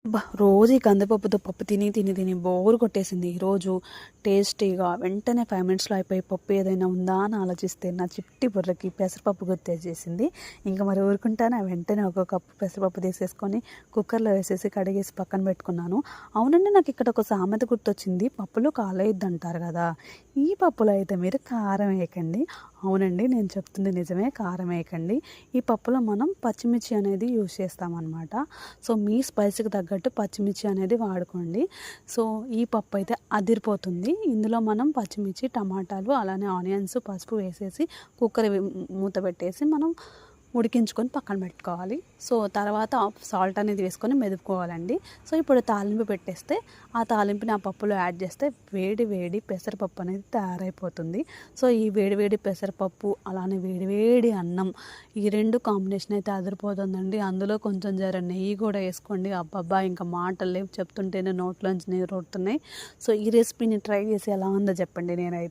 రోజు ఈ కందిపప్పుతో పప్పు తిని తిని తిని బోర్ కొట్టేసింది. ఈరోజు టేస్టీగా వెంటనే 5 మినిట్స్లో అయిపోయి పప్పు ఏదైనా ఉందా అని ఆలోచిస్తే నా చిట్టి బుర్రకి పెసరపప్పు గుర్తొచ్చేసింది. ఇంకా మరి ఊరుకుంటానా, వెంటనే ఒక కప్పు పెసరపప్పు తీసేసుకొని కుక్కర్లో వేసేసి కడిగేసి పక్కన పెట్టుకున్నాను. అవునండి, నాకు ఇక్కడ ఒక సామెత గుర్తొచ్చింది. పప్పులో కాలేయొద్దంటారు కదా, ఈ పప్పులో అయితే మీరు కారం వేయకండి. అవునండి, నేను చెప్తుంది నిజమే, కారం వేయకండి. ఈ పప్పులో మనం పచ్చిమిర్చి అనేది యూజ్ చేస్తామన్నమాట. సో మీ స్పైస్కి తగ్గట్టు పచ్చిమిర్చి అనేది వాడుకోండి. సో ఈ పప్పు అయితే అదిరిపోతుంది. ఇందులో మనం పచ్చిమిర్చి, టమాటాలు, అలానే ఆనియన్స్, పసుపు వేసేసి కుక్కర్ మూత పెట్టేసి మనం ఉడికించుకొని పక్కన పెట్టుకోవాలి. సో తర్వాత సాల్ట్ అనేది వేసుకొని మెదుపుకోవాలండి. సో ఇప్పుడు తాలింపు పెట్టేస్తే ఆ తాలింపుని ఆ పప్పులో యాడ్ చేస్తే వేడి వేడి పెసరపప్పు అనేది తయారైపోతుంది. సో ఈ వేడి వేడి పెసరపప్పు అలానే వేడి వేడి అన్నం, ఈ రెండు కాంబినేషన్ అయితే అదిరిపోతుందండి. అందులో కొంచెం జర నెయ్యి కూడా వేసుకోండి. అబ్బబ్బా, ఇంకా మాటలు లేవు, చెప్తుంటేనే నోట్లోంచి నీరు ఊరుతున్నాయి. సో ఈ రెసిపీని ట్రై చేసి ఎలా ఉందో చెప్పండి. నేనైతే